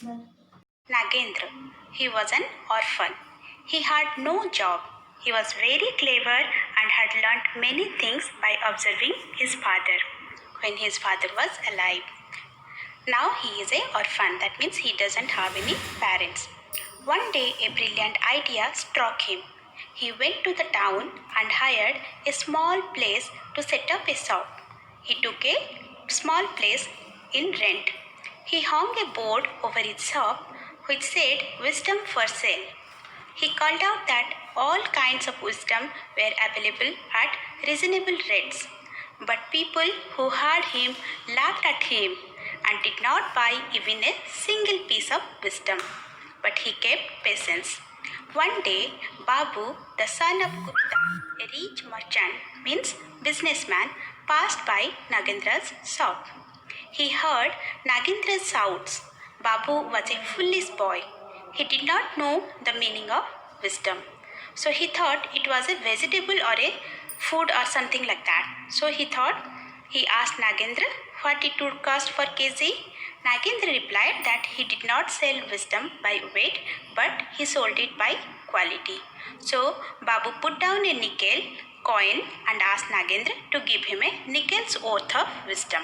Nagendra. He was an orphan. He had no job. He was very clever and had learnt many things by observing his father when his father was alive. Now he is an orphan, that means he doesn't have any parents. One day a brilliant idea struck him. He went to the town and hired a small place to set up a shop. He took a small place in rent. He hung a board over his shop which said "Wisdom for Sale." He called out that all kinds of wisdom were available at reasonable rates. But people who heard him laughed at him and did not buy even a single piece of wisdom. But he kept patience. One day, Babu, the son of Gupta, a rich merchant, means businessman, passed by Nagendra's shop. He heard Nagendra's shouts. Babu was a foolish boy. He did not know the meaning of wisdom. So he thought it was a vegetable or a food or something like that. So he asked Nagendra what it would cost for kg. Nagendra replied that he did not sell wisdom by weight, but he sold it by quality. So Babu put down a nickel coin and asked Nagendra to give him a nickel's worth of wisdom.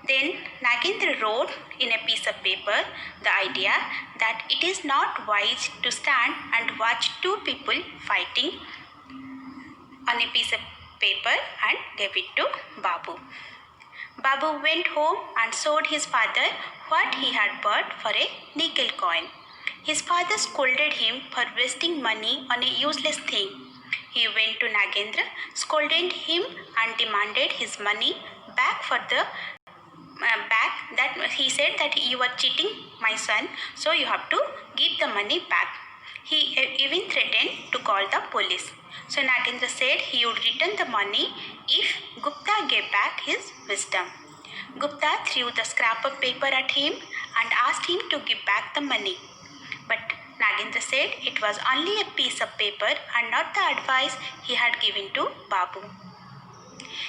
Then Nagendra wrote in a piece of paper the idea that it is not wise to stand and watch two people fighting on a piece of paper and gave it to Babu. Babu went home and showed his father what he had bought for a nickel coin. His father scolded him for wasting money on a useless thing. He went to Nagendra, scolded him and demanded his money back for the that he said that you are cheating my son, so you have to give the money back. He even threatened to call the police. So Nagendra said he would return the money if Gupta gave back his wisdom. Gupta threw the scrap of paper at him and asked him to give back the money. But Nagendra said it was only a piece of paper and not the advice he had given to Babu.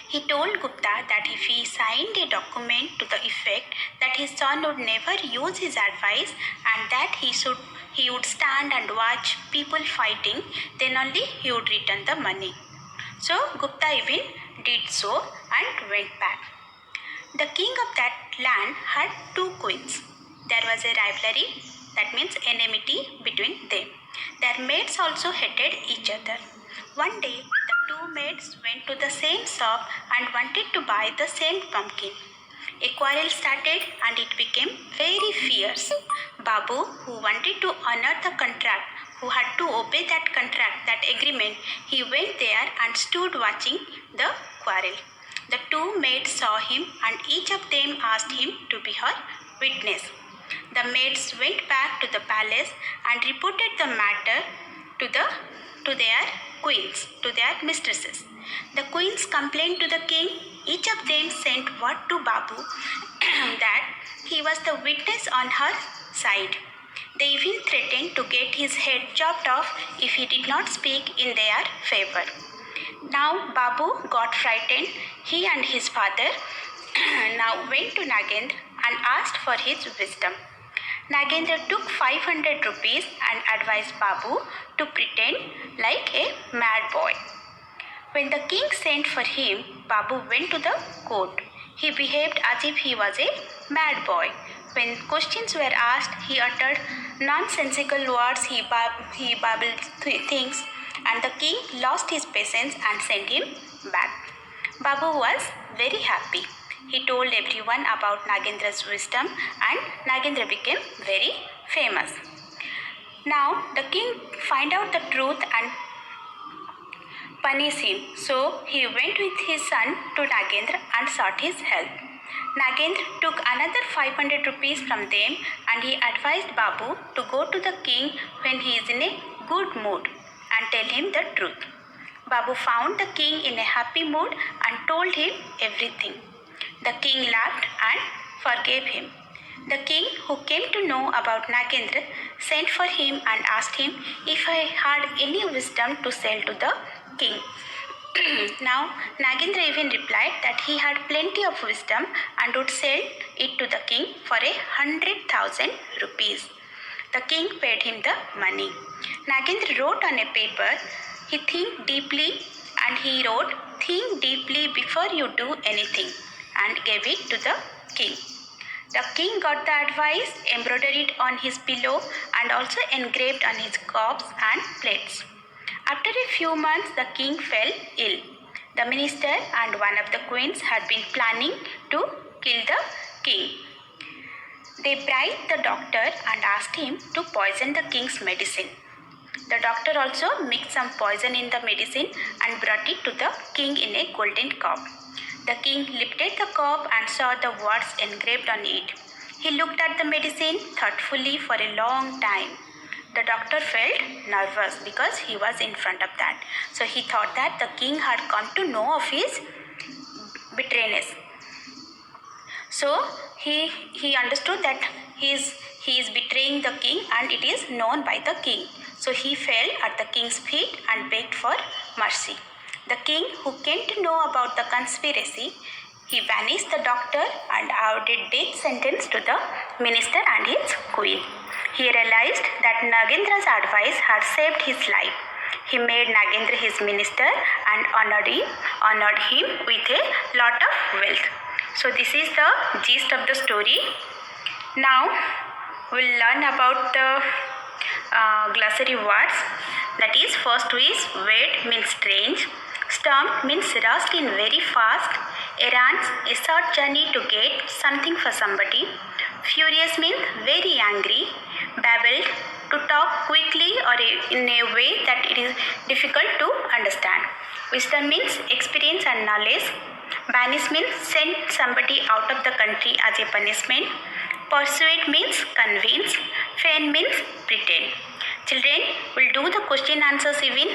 He told Gupta that if he signed a document to the effect that his son would never use his advice and that he would stand and watch people fighting, then only he would return the money. So Gupta even did so and went back. The king of that land had two queens. There was a rivalry, that means enmity between them. Their maids also hated each other. One day, the two maids went to the same shop and wanted to buy the same pumpkin. A quarrel started and it became very fierce. Babu, who wanted to honor the contract, who had to obey that contract, that agreement, he went there and stood watching the quarrel. The two maids saw him and each of them asked him to be her witness. The maids went back to the palace and reported the matter to their queens, to their mistresses. The queens complained to the king. Each of them sent word to Babu that he was the witness on her side. They even threatened to get his head chopped off if he did not speak in their favor. Now Babu got frightened. He and his father now went to Nagendra and asked for his wisdom. Nagendra took 500 rupees and advised Babu to pretend like a mad boy. When the king sent for him, Babu went to the court. He behaved as if he was a mad boy. When questions were asked, he uttered nonsensical words, he babbled things, and the king lost his patience and sent him back. Babu was very happy. He told everyone about Nagendra's wisdom and Nagendra became very famous. Now the king found out the truth and punished him. So he went with his son to Nagendra and sought his help. Nagendra took another 500 rupees from them and he advised Babu to go to the king when he is in a good mood and tell him the truth. Babu found the king in a happy mood and told him everything. The king laughed and forgave him. The king, who came to know about Nagendra, sent for him and asked him if he had any wisdom to sell to the king. Now, Nagendra even replied that he had plenty of wisdom and would sell it to the king for 100,000 rupees. The king paid him the money. Nagendra wrote on a paper, he think deeply, and he wrote, think deeply before you do anything, and gave it to the king. The king got the advice, embroidered it on his pillow, and also engraved on his cups and plates. After a few months, the king fell ill. The minister and one of the queens had been planning to kill the king. They bribed the doctor and asked him to poison the king's medicine. The doctor also mixed some poison in the medicine and brought it to the king in a golden cup. The king lifted the cup and saw the words engraved on it. He looked at the medicine thoughtfully for a long time. The doctor felt nervous because he was in front of that. So he thought that the king had come to know of his betrayalness. So he understood that he is betraying the king and it is known by the king. So he fell at the king's feet and begged for mercy. The king, who came to know about the conspiracy, he banished the doctor and awarded death sentence to the minister and his queen. He realized that Nagendra's advice had saved his life. He made Nagendra his minister and honored him with a lot of wealth. So this is the gist of the story. Now we'll learn about the glossary words. That is, first is weird means strange. Storm means rushed in very fast. Errant, a short journey to get something for somebody. Furious means very angry. Babbled, to talk quickly or in a way that it is difficult to understand. Wisdom means experience and knowledge. Banish means send somebody out of the country as a punishment. Persuade means convince. Feign means pretend. Children will do the question answers even